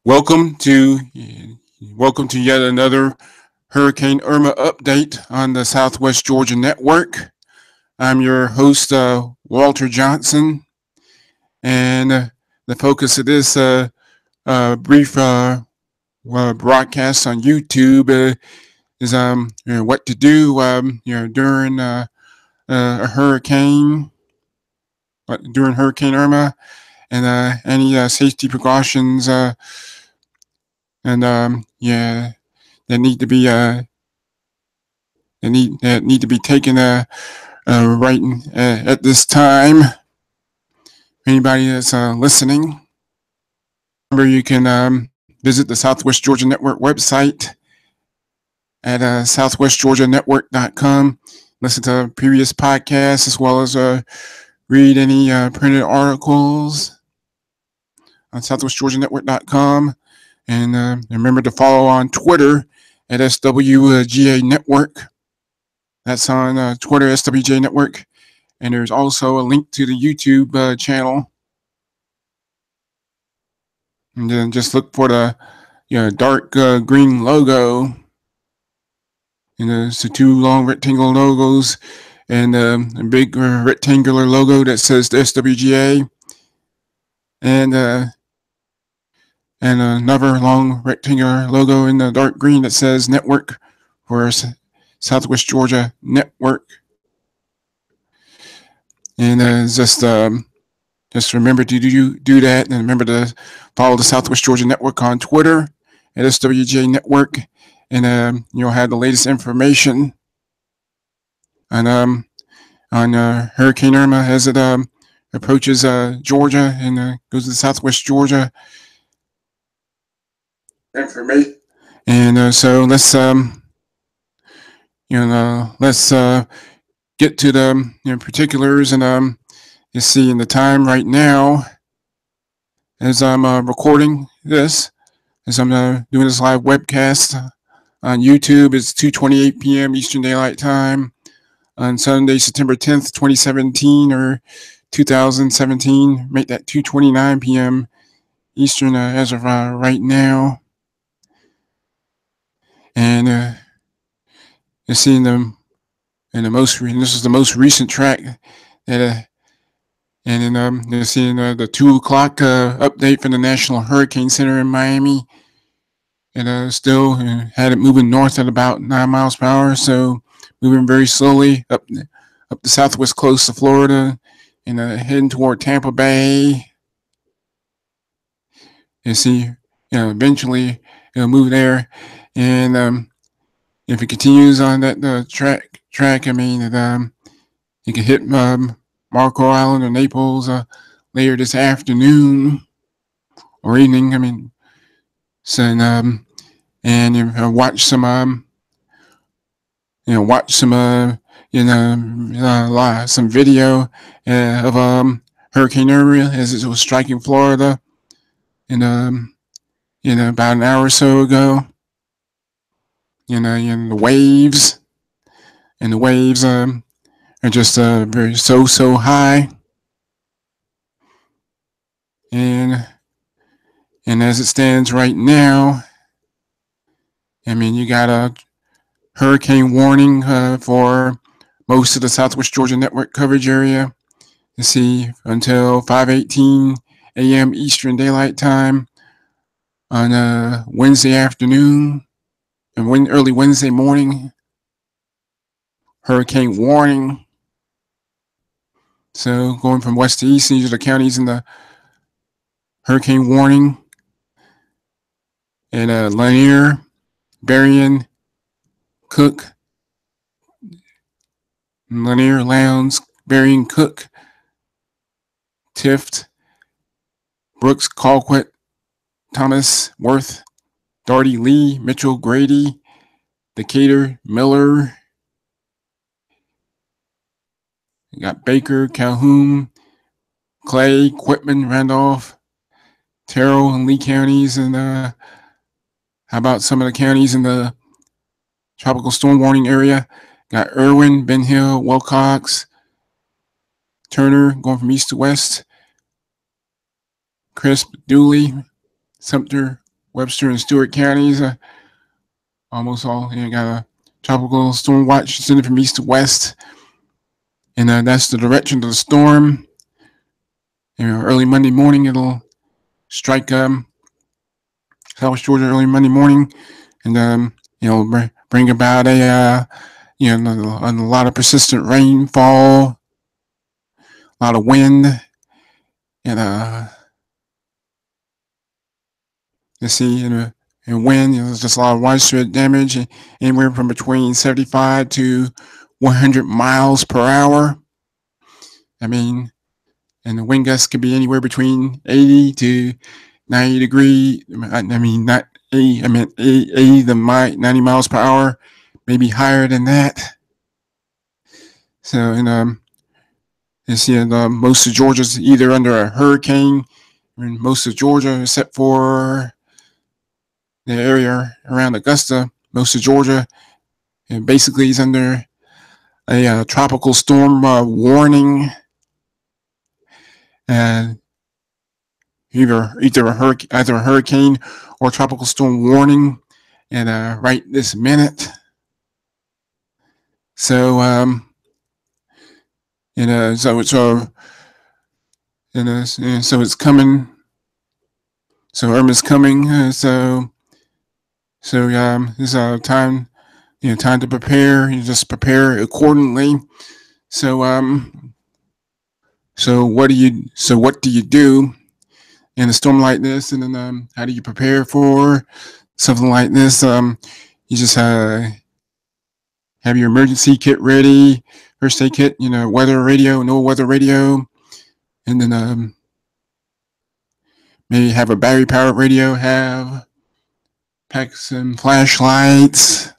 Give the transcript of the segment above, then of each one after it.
Welcome to welcome to yet another Hurricane Irma update on the Southwest Georgia Network. I'm your host, Walter Johnson, and the focus of this brief broadcast on YouTube is what to do during a hurricane during Hurricane Irma, and any safety precautions and that need to be that need to be taken right at this time. Anybody that's listening, remember you can visit the Southwest Georgia Network website at southwestgeorgianetwork.com. Listen to previous podcasts as well as read any printed articles on southwestgeorgianetwork.com. And remember to follow on Twitter at SWGA Network. That's on Twitter, SWGA Network. And there's also a link to the YouTube channel. And then just look for the dark green logo. And there's the two long rectangular logos and a big rectangular logo that says the SWGA. And another long rectangular logo in the dark green that says Network for Southwest Georgia Network. And just remember to do that, and remember to follow the Southwest Georgia Network on Twitter at SWJ Network, and you'll have the latest information on Hurricane Irma as it approaches Georgia and goes to Southwest Georgia. Information. And so let's get to the particulars, and you see in the time right now as I'm recording this, as I'm doing this live webcast on YouTube. It's 2:28 p.m. Eastern Daylight Time on Sunday, September 10th, 2017 or 2017. Make that 2:29 p.m. Eastern as of right now. And you see in the this is the most recent track that and then you're seeing the 2 o'clock update from the National Hurricane Center in Miami, and still had it moving north at about 9 miles per hour, so moving very slowly up the southwest coast of Florida and heading toward Tampa Bay. You see, eventually it'll move there, and if it continues on that track, I mean, you can hit Marco Island or Naples later this afternoon or evening. I mean, so and you watch some some video of Hurricane Irma as it was striking Florida, and about an hour or so ago. The waves are just very so high, and as it stands right now, I mean, you got a hurricane warning for most of the Southwest Georgia Network coverage area. You see, until 5:18 a.m. Eastern Daylight Time on Wednesday afternoon and early Wednesday morning. Hurricane warning. So going from west to east, these are the counties in the hurricane warning. And Lanier, Berrien, Cook, Lanier, Lowndes, Berrien, Cook, Tift, Brooks, Colquitt, Thomas, Worth, Daugherty, Lee, Mitchell, Grady, Decatur, Miller. You got Baker, Calhoun, Clay, Quitman, Randolph, Terrell, and Lee counties. And how about some of the counties in the tropical storm warning area? Got Irwin, Ben Hill, Wilcox, Turner, going from east to west, Crisp, Dooley, Sumter, Webster and Stewart counties. Almost all. Got a tropical storm watch extended from east to west, and that's the direction of the storm. Early Monday morning, it'll strike South Georgia early Monday morning, and bring about a lot of persistent rainfall, a lot of wind, and you see, and wind. There's just a lot of widespread damage, anywhere from between 75 to 100 miles per hour. I mean, and the wind gusts could be anywhere between 80 to 90 degree. I mean, not 80. I meant 80 to 90 miles per hour, maybe higher than that. So, you see, most of Georgia's either under a hurricane. Most of Georgia, except for the area around Augusta, most of Georgia, and basically is under a tropical storm warning, and either a hurricane or tropical storm warning, and right this minute. So so it's coming. So Irma's coming. It's time. Time to prepare. You just prepare accordingly. So what do you do in a storm like this? And then how do you prepare for something like this? You just have your emergency kit ready, first aid kit, weather radio, no weather radio, and then maybe have a battery powered radio, pack some flashlights,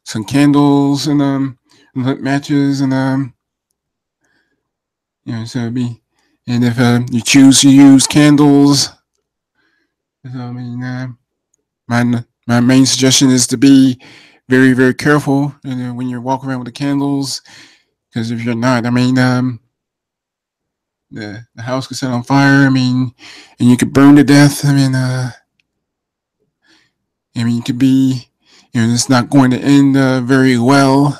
some candles, and lit matches, and so it'd be, and if you choose to use candles, I mean, my main suggestion is to be very, very careful, when you're walking around with the candles, because if you're not, I mean, the house could set on fire. I mean, and you could burn to death. I mean, you could be, it's not going to end very well.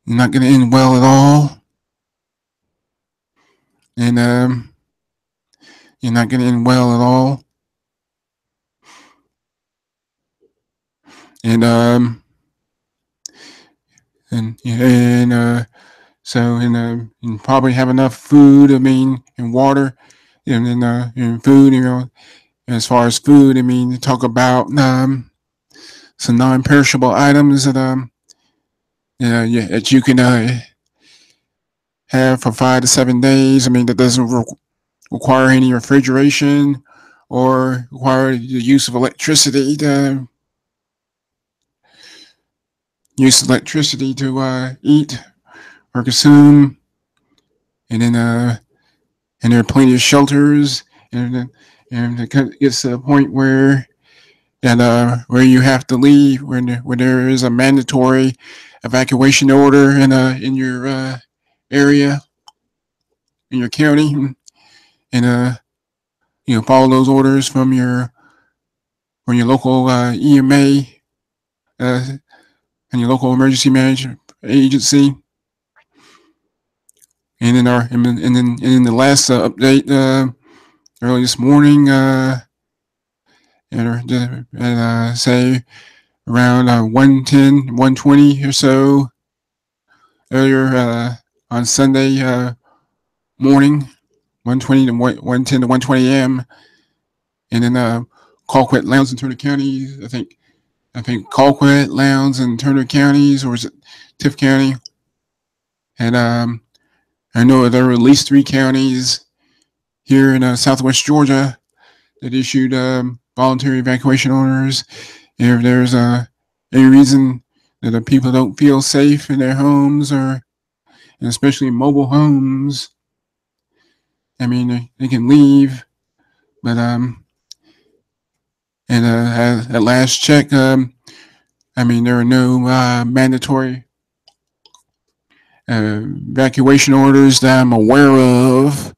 Not going to end well at all, and you're not going to end well at all, and and probably have enough food. I mean, and water, and then and food. As far as food, I mean, talk about some non-perishable items that that you can have for 5 to 7 days. I mean, that doesn't require any refrigeration or require the use of electricity to eat or consume. And then and there are plenty of shelters, and it gets to the point where you have to leave, when there is a mandatory evacuation order in your area, in your county, and follow those orders from your local EMA and your local emergency management agency. And then the last update early this morning, say around 1:10, 1:20 or so, earlier on Sunday morning, 1:20 to 1:10 to 1:20 a.m. And then Colquitt, Lowndes, and Turner counties. I think Colquitt, Lowndes, and Turner counties, or is it Tift County? And I know there were at least 3 counties here in Southwest Georgia that issued voluntary evacuation orders. And if there's any reason that the people don't feel safe in their homes, and especially mobile homes, I mean, they can leave. But at last check, I mean, there are no mandatory evacuation orders that I'm aware of.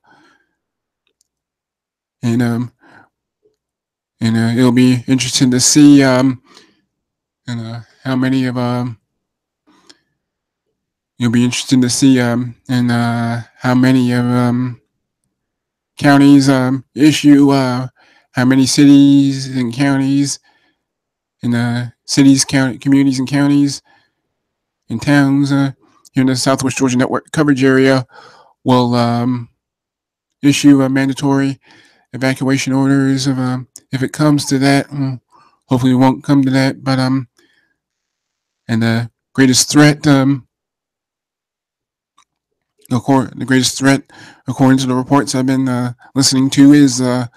And And it'll be interesting to see how many of it'll be interesting to see and how many of counties issue how many cities and counties and cities, county, communities, and counties and towns here in the Southwest Georgia Network coverage area will issue mandatory evacuation orders if it comes to that. Hopefully, it won't come to that. But and the greatest threat, the greatest threat, according to the reports I've been listening to, is the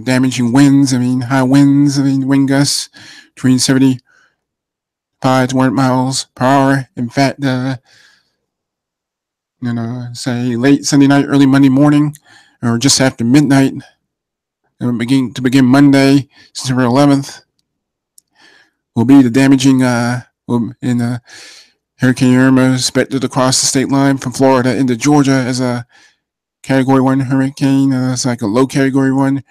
damaging winds. I mean, high winds. I mean, wind gusts between 75 to 100 miles per hour. In fact, say late Sunday night, early Monday morning, or just after midnight, to begin Monday, September 11th, will be the damaging Hurricane Irma expected to cross the state line from Florida into Georgia as a Category 1 hurricane. It's like a low Category 1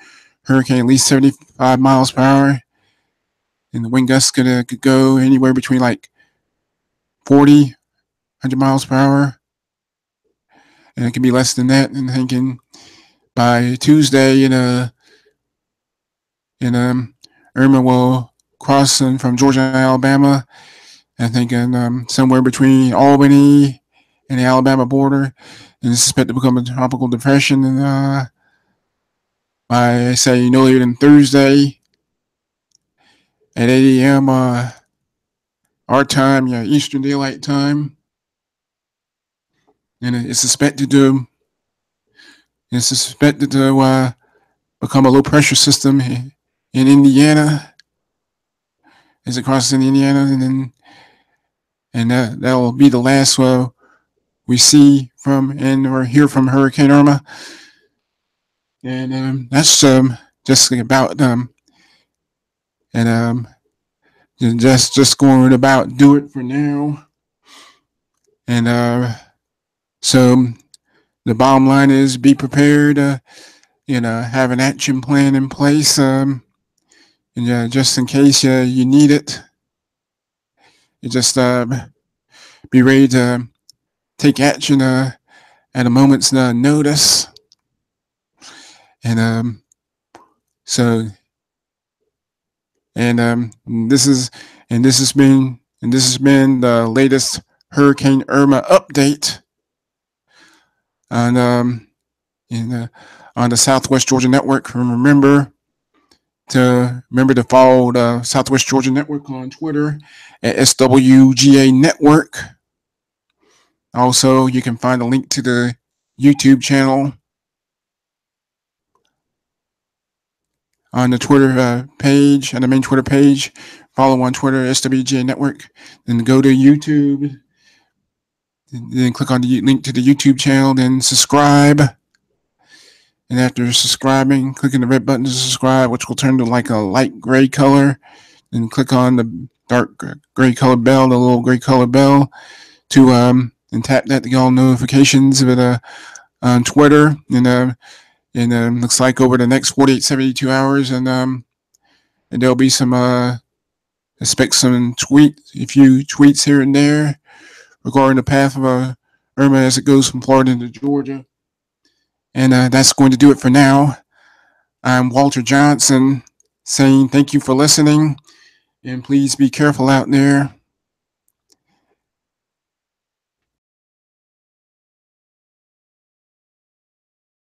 hurricane, at least 75 miles per hour. And the wind gusts could go anywhere between like 40, 100 miles per hour. And it could be less than that. And thinking by Tuesday, Irma will cross from Georgia and Alabama. I think somewhere between Albany and the Alabama border, and it's expected to become a tropical depression. And by say no later than Thursday at 8 a.m. Our time, Eastern Daylight Time, and it's suspected to become a low pressure system in Indiana as it crosses in Indiana, and that'll be the last we see from or hear from Hurricane Irma. And that's just about just going about do it for now. And so the bottom line is be prepared. Have an action plan in place. And just in case you need it, you just be ready to take action at a moment's notice. And this has been the latest Hurricane Irma update on the Southwest Georgia Network. Remember to follow the Southwest Georgia Network on Twitter at SWGA Network. Also, you can find a link to the YouTube channel on the Twitter page, on the main Twitter page. Follow on Twitter, SWGA Network. Then go to YouTube. Then click on the link to the YouTube channel. Then subscribe. And after subscribing, click on the red button to subscribe, which will turn to like a light gray color. Then click on the dark gray color bell, the little gray color bell, to and tap that to get all notifications of it on Twitter. And looks like over the next 48, 72 hours, and there'll be some expect some a few tweets here and there regarding the path of Irma as it goes from Florida into Georgia. And that's going to do it for now. I'm Walter Johnson saying thank you for listening, and please be careful out there.